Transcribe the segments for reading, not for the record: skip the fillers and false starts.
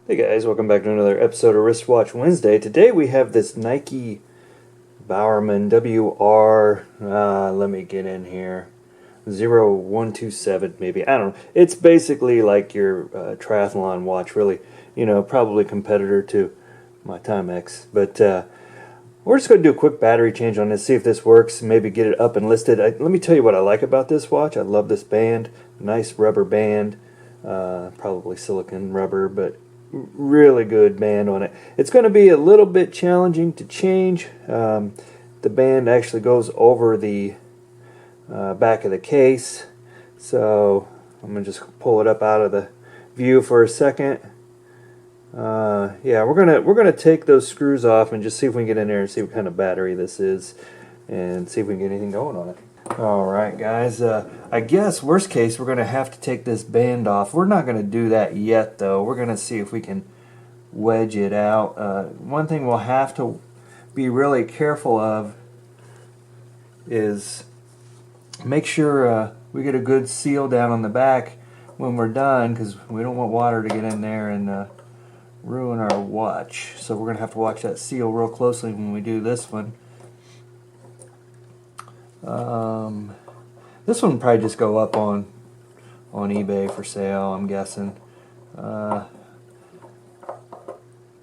Hey guys, welcome back to another episode of Wristwatch Wednesday. Today we have this Nike Bowerman WR, let me get in here, 0127 maybe, I don't know. It's basically like your triathlon watch, really, probably competitor to my Timex. But we're just going to do a quick battery change on this, see if this works, maybe get it up and listed. Let me tell you what I like about this watch. I love this band, nice rubber band, probably silicone rubber, but really good band on it. It's going to be a little bit challenging to change. The band actually goes over the back of the case, so I'm going to just pull it up out of the view for a second. Yeah, we're gonna take those screws off and just see if we can get in there and see what kind of battery this is and see if we can get anything going on it. Alright guys, I guess worst case we're going to have to take this band off. We're not going to do that yet though. We're going to see if we can wedge it out. One thing we'll have to be really careful of is make sure we get a good seal down on the back when we're done, because we don't want water to get in there and ruin our watch. So we're going to have to watch that seal real closely when we do this one. This one will probably just go up on eBay for sale, I'm guessing.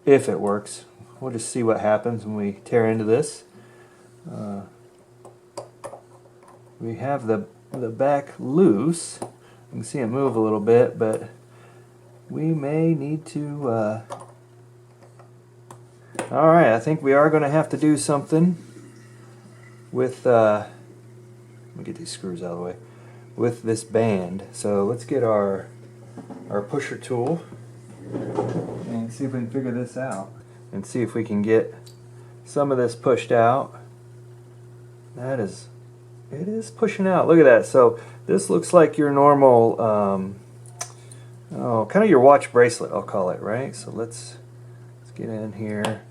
If it works. We'll just see what happens when we tear into this. We have the back loose. You can see it move a little bit, but we may need to... Alright, I think we are going to have to do something with... let me get these screws out of the way. With this band. So let's get our pusher tool and see if we can figure this out. And see if we can get some of this pushed out. It is pushing out. Look at that. So this looks like your normal, kind of your watch bracelet, I'll call it, right? So let's get in here.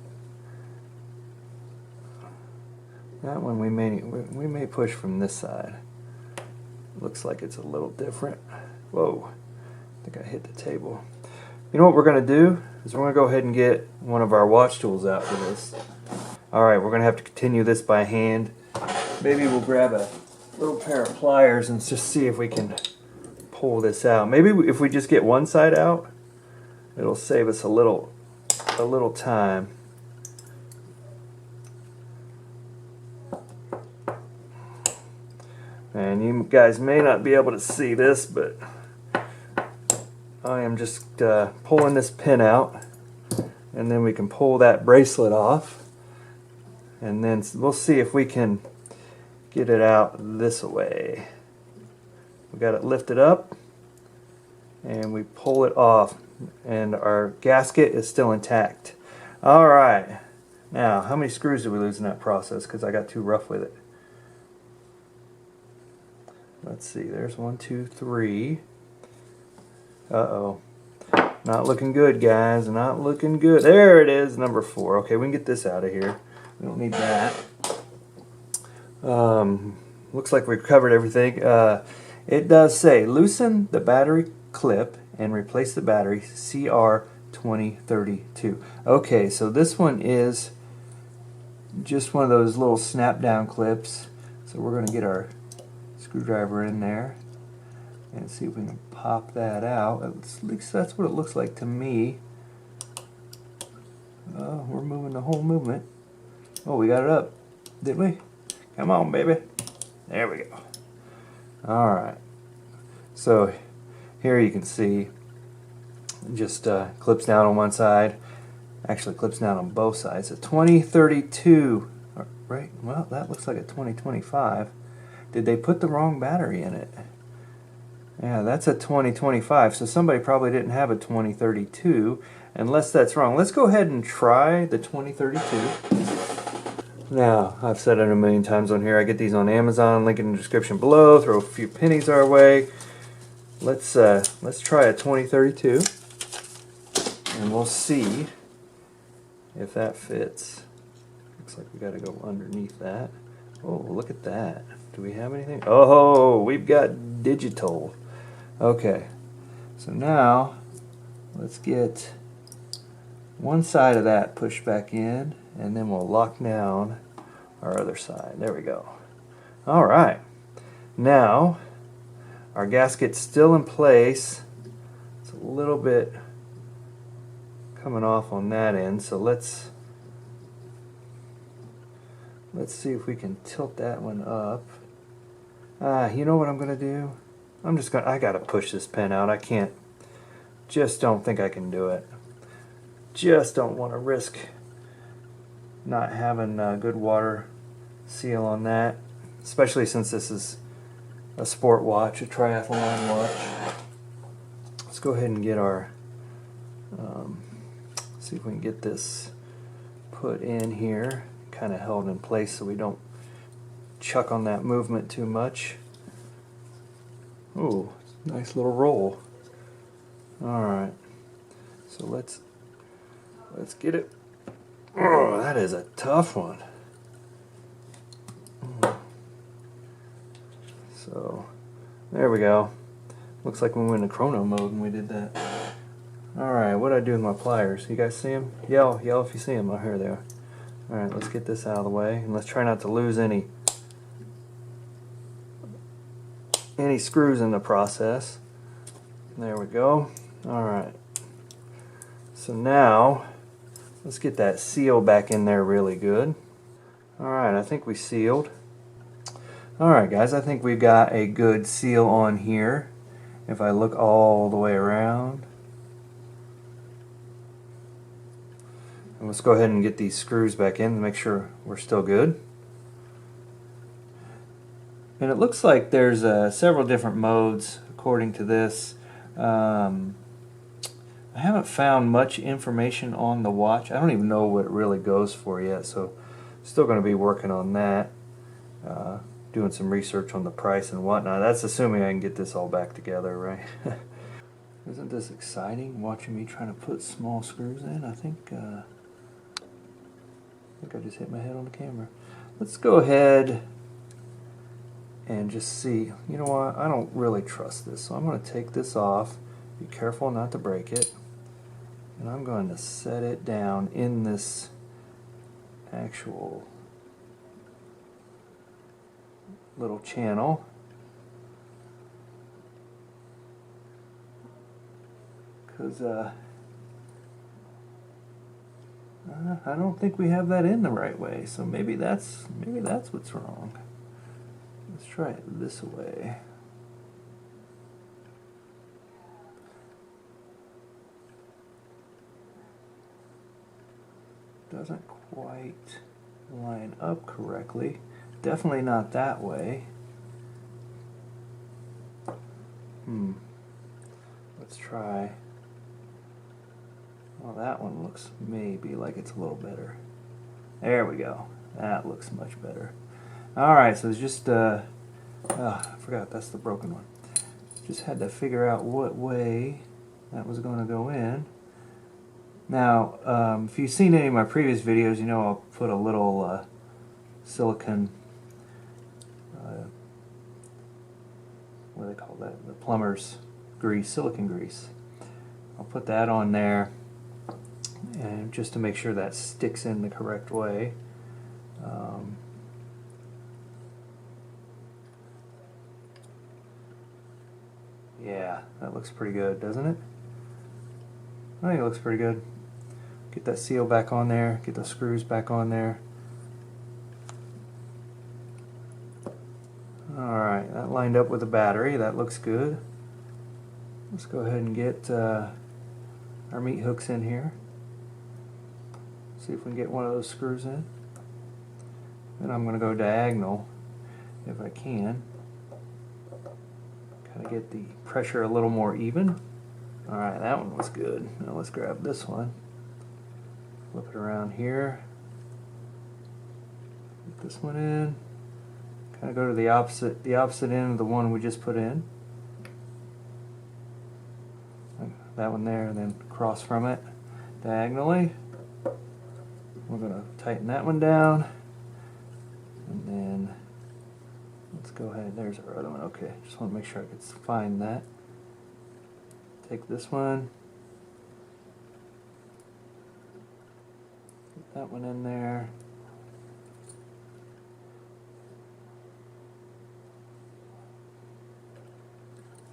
That one we may push from this side. Looks like it's a little different. Whoa, I think I hit the table. You know what we're going to do is we're going to go ahead and get one of our watch tools out for this. Alright, we're going to have to continue this by hand. Maybe we'll grab a little pair of pliers and just see if we can pull this out. Maybe if we just get one side out, it'll save us a little time. And you guys may not be able to see this, but I am just pulling this pin out, and then we can pull that bracelet off, and then we'll see if we can get it out this way. We got it lifted up, and we pull it off, and our gasket is still intact. Alright, now how many screws did we lose in that process, because I got too rough with it? Let's see, there's 1, 2, 3. Uh-oh. Not looking good, guys. Not looking good. There it is, number 4. Okay, we can get this out of here. We don't need that. Looks like we've covered everything. It does say, loosen the battery clip and replace the battery, CR2032. Okay, so this one is just one of those little snap-down clips. So we're going to get our screwdriver in there and see if we can pop that out. At least that's what it looks like to me. Oh, we're moving the whole movement. Oh, we got it up, didn't we? Come on, baby. There we go. Alright. So here you can see it just clips down on one side. Actually clips down on both sides. A 2032, right? Well, that looks like a 2025. Did they put the wrong battery in it? Yeah, that's a 2025, so somebody probably didn't have a 2032, unless that's wrong. Let's go ahead and try the 2032. Now, I've said it a million times on here, I get these on Amazon, link in the description below, throw a few pennies our way. Let's try a 2032, and we'll see if that fits. Looks like we got to go underneath that. Oh, look at that. Do we have anything? Oh, we've got digital. Okay, so now let's get one side of that push back in, and then we'll lock down our other side. There we go. All right. Now, our gasket's still in place. It's a little bit coming off on that end, so let's see if we can tilt that one up. You know what I'm gonna do? I gotta push this pen out. I can't, just don't think I can do it. Just don't want to risk not having a good water seal on that, especially since this is a sport watch, a triathlon watch. Let's go ahead and get our, see if we can get this put in here, kind of held in place so we don't chuck on that movement too much. Ooh, nice little roll. Alright, so let's get it. Oh, that is a tough one. So, there we go. Looks like we went into chrono mode when we did that. Alright, what do I do with my pliers? You guys see them? Yell if you see them. Oh, here they are. Alright, let's get this out of the way, and let's try not to lose any screws in the process. There we go. Alright. So now, let's get that seal back in there really good. Alright, I think we sealed. Alright guys, I think we've got a good seal on here. If I look all the way around. And let's go ahead and get these screws back in to make sure we're still good. And it looks like there's several different modes according to this. I haven't found much information on the watch. I don't even know what it really goes for yet, so still going to be working on that. Doing some research on the price and whatnot. That's assuming I can get this all back together, right? Isn't this exciting, watching me trying to put small screws in? I think I just hit my head on the camera. Let's go ahead and just see. You know what? I don't really trust this, so I'm going to take this off. Be careful not to break it. And I'm going to set it down in this actual little channel. Because I don't think we have that in the right way, so maybe that's what's wrong. Let's try it this way. Doesn't quite line up correctly. Definitely not that way. Let's try. Well, that one looks maybe like it's a little better. There we go. That looks much better. Alright, so it's just, I forgot that's the broken one. Just had to figure out what way that was going to go in. Now, if you've seen any of my previous videos, you know I'll put a little silicone, what do they call that? The plumber's grease, silicone grease. I'll put that on there, and just to make sure that sticks in the correct way. Yeah, that looks pretty good, doesn't it? I think it looks pretty good. Get that seal back on there, get the screws back on there. Alright, that lined up with the battery, that looks good. Let's go ahead and get our meat hooks in here. See if we can get one of those screws in. And I'm going to go diagonal if I can. Kind of get the pressure a little more even. Alright, that one was good. Now let's grab this one. Flip it around here. Get this one in. Kind of go to the opposite end of the one we just put in. That one there, and then cross from it diagonally. We're going to tighten that one down. And then let's go ahead. There's our other one. Okay, just want to make sure I can find that. Take this one. that one in there.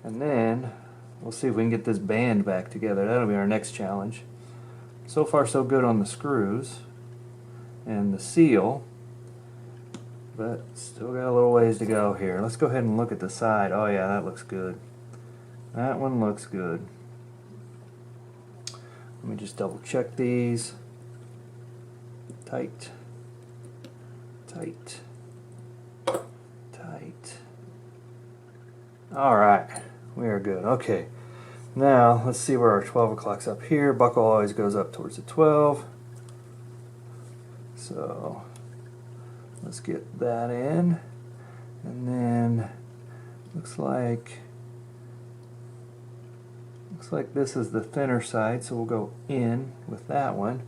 And then we'll see if we can get this band back together. That'll be our next challenge. So far so good on the screws and the seal, but still got a little ways to go here. Let's go ahead and look at the side. Oh yeah, that looks good. That one looks good. Let me just double check these. Tight, tight, tight. All right, we are good. Okay, now let's see where our 12 o'clock's up here. Buckle always goes up towards the 12. So let's get that in, and then looks like this is the thinner side, so we'll go in with that one.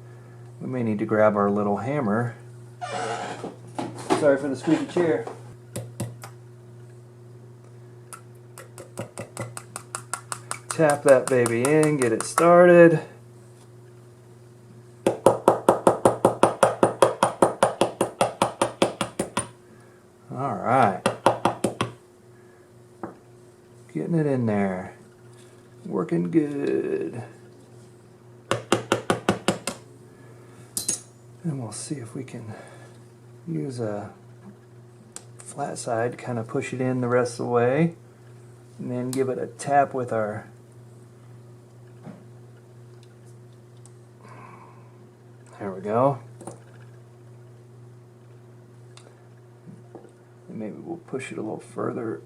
We may need to grab our little hammer. Sorry for the squeaky chair. Tap that baby in, get it started. Alright. Getting it in there. Working good. And we'll see if we can use a flat side to kind of push it in the rest of the way. And then give it a tap with our there we go. And maybe we'll push it a little further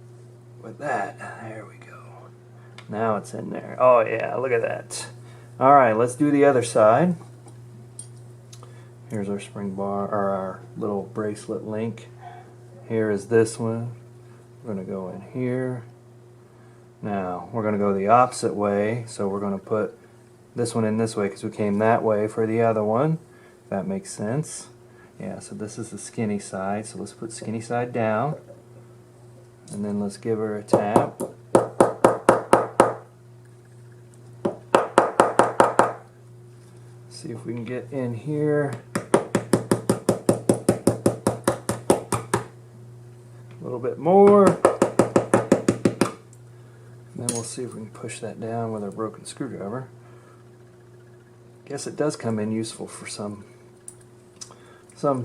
with that. There we go. Now it's in there. Oh yeah, look at that. Alright, let's do the other side. Here's our spring bar, or our little bracelet link. Here is this one. We're going to go in here. Now, we're going to go the opposite way, so we're going to put this one in this way because we came that way for the other one. If that makes sense. Yeah, so this is the skinny side, so let's put skinny side down. And then let's give her a tap. See if we can get in here. A little bit more. And then we'll see if we can push that down with our broken screwdriver. Guess it does come in useful for some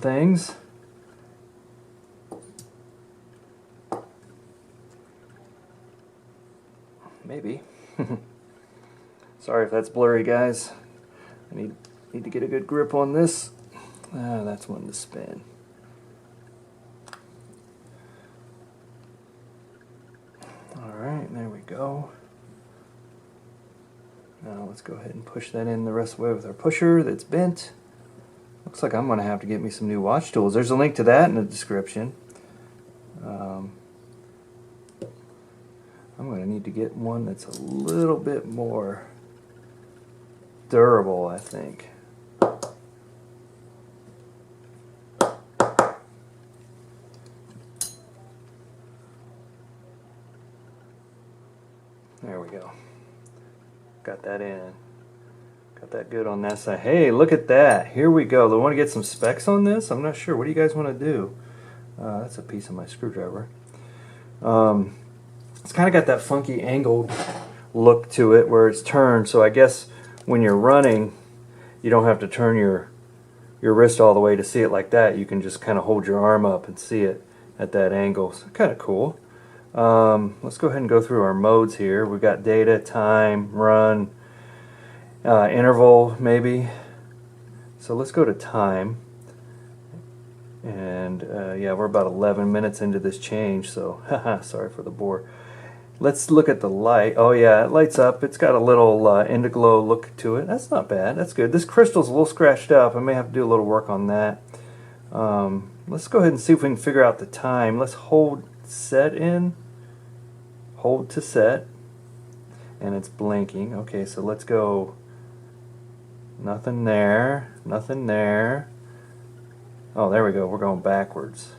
things. Maybe. Sorry if that's blurry, guys. I need to get a good grip on this. That's one to spin. Alright, there we go. Now let's go ahead and push that in the rest of the way with our pusher that's bent. Looks like I'm going to have to get me some new watch tools. There's a link to that in the description. I'm going to need to get one that's a little bit more durable, I think. There we go. Got that in. Got that good on that side. Hey, look at that. Here we go. Do I want to get some specs on this? I'm not sure. What do you guys want to do? That's a piece of my screwdriver. It's kind of got that funky angled look to it where it's turned, so I guess when you're running you don't have to turn your wrist all the way to see it like that. You can just kind of hold your arm up and see it at that angle. So kind of cool. Let's go ahead and go through our modes here. We've got data, time, run, interval maybe. So let's go to time. And yeah, we're about 11 minutes into this change, so haha, sorry for the bore. Let's look at the light. Oh yeah, it lights up. It's got a little indiglow look to it. That's not bad. That's good. This crystal's a little scratched up. I may have to do a little work on that. Let's go ahead and see if we can figure out the time. Let's hold set in. Hold to set. And it's blinking. Okay, so let's go. Nothing there. Nothing there. Oh, there we go. We're going backwards.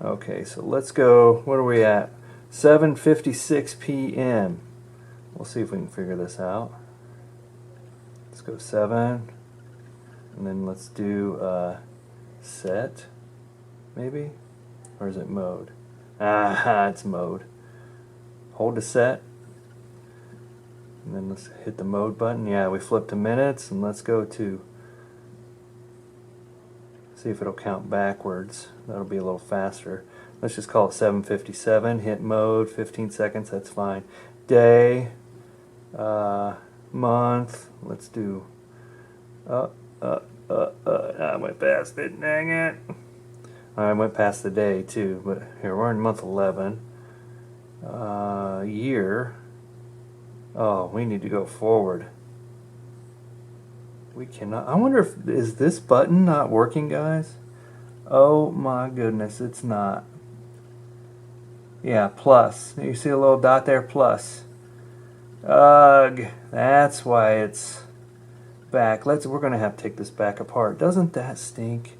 Okay, so let's go. What are we at? 7:56 p.m. We'll see if we can figure this out. Let's go 7, And then let's do set, maybe? Or is it mode? Aha, it's mode. Hold the set. And then let's hit the mode button. Yeah, we flip to minutes, and let's go to, see if it'll count backwards. That'll be a little faster. Let's just call it 7:57. Hit mode, 15 seconds, that's fine. Day, month, let's do, I went past it, dang it. I went past the day too, but here, we're in month 11. Year. Oh, we need to go forward. We cannot. I wonder if, is this button not working, guys? Oh my goodness, it's not. Yeah, plus. You see a little dot there, plus. Ugh, that's why it's back. We're gonna have to take this back apart. Doesn't that stink?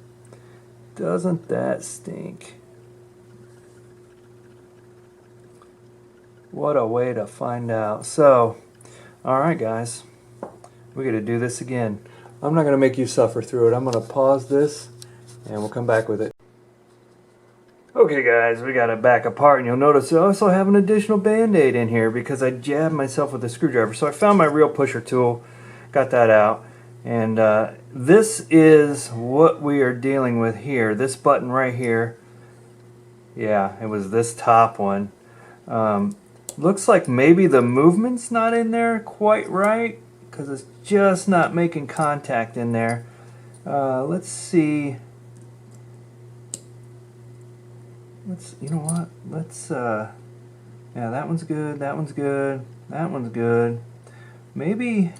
Doesn't that stink? What a way to find out. So, alright guys, we got to do this again. I'm not going to make you suffer through it. I'm going to pause this and we'll come back with it. Okay guys, we got it back apart, and you'll notice I also have an additional band-aid in here because I jabbed myself with a screwdriver. So I found my real pusher tool, got that out, and this is what we are dealing with here. This button right here, yeah, it was this top one. Looks like maybe the movement's not in there quite right because it's just not making contact in there. Let's see. You know what? Yeah, that one's good. That one's good. That one's good. Maybe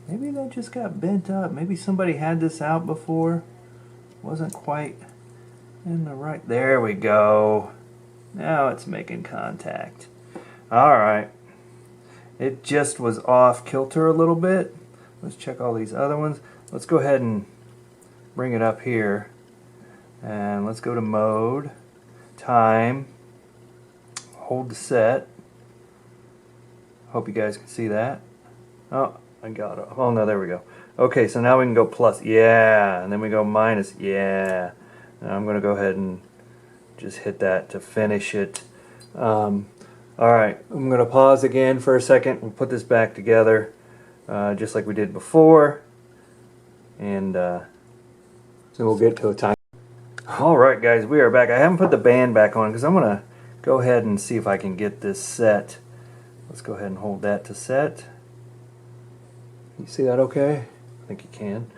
that just got bent up. Maybe somebody had this out before. Wasn't quite in the right. There we go. Now it's making contact. Alright, it just was off kilter a little bit. Let's check all these other ones. Let's go ahead and bring it up here, and let's go to mode, time, hold the set. Hope you guys can see that. Oh, I got it. Oh no, there we go. Okay, so now we can go plus, yeah, and then we go minus, yeah. And I'm going to go ahead and just hit that to finish it. Alright, I'm going to pause again for a second. We'll put this back together just like we did before. And then we'll get to a time. Alright guys, we are back. I haven't put the band back on because I'm going to go ahead and see if I can get this set. Let's go ahead and hold that to set. You see that okay? I think you can.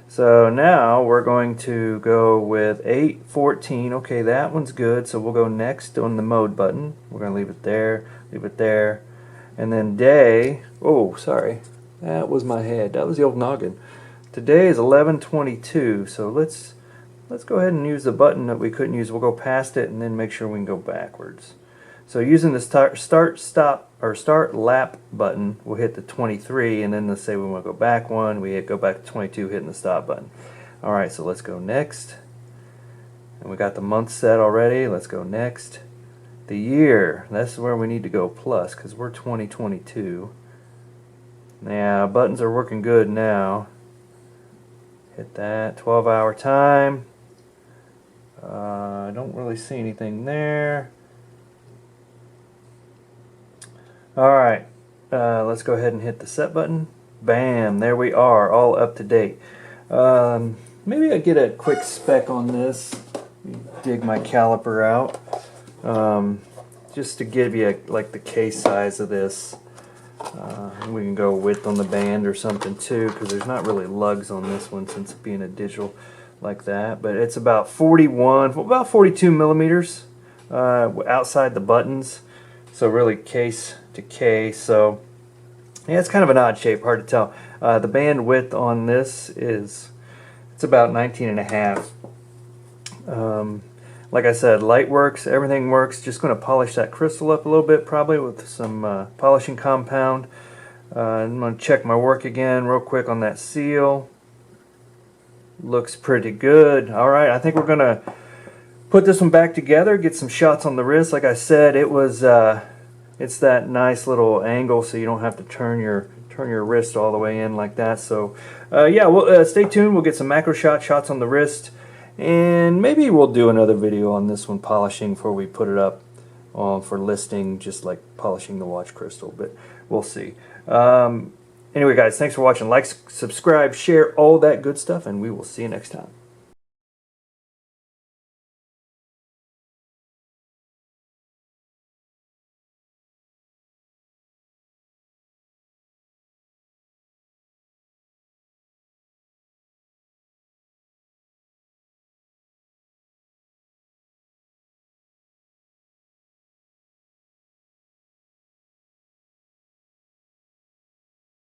So now we're going to go with 8:14. Okay, that one's good. So we'll go next on the mode button. We're going to leave it there, and then day. Oh, sorry, that was my head. That was the old noggin. Today is 11:22. So let's go ahead and use the button that we couldn't use. We'll go past it and then make sure we can go backwards. So using the start lap button, we'll hit the 23, and then let's say we want to go back one, we go back to 22, hitting the stop button. Alright, so let's go next. And we got the month set already. Let's go next. The year, that's where we need to go plus, because we're 2022. Now, buttons are working good now. Hit that. 12-hour time. I don't really see anything there. Alright, let's go ahead and hit the set button. Bam, there we are, all up to date. Maybe I get a quick spec on this. Dig my caliper out. Just to give you like the case size of this. We can go width on the band or something too, because there's not really lugs on this one since being a digital like that. But it's about 42 millimeters outside the buttons. So really case to case. So yeah, it's kind of an odd shape, hard to tell. The band width on this it's about 19.5. Like I said, light works, everything works. Just going to polish that crystal up a little bit, probably with some polishing compound. I'm going to check my work again real quick on that seal. Looks pretty good. Alright, I think we're going to put this one back together, get some shots on the wrist. Like I said, it's that nice little angle so you don't have to turn your turn your wrist all the way in like that. So yeah, well, stay tuned. We'll get some macro shots on the wrist, and maybe we'll do another video on this one, polishing, before we put it up for listing, just like polishing the watch crystal, but we'll see. Anyway guys, thanks for watching. Like, subscribe, share, all that good stuff, and we will see you next time.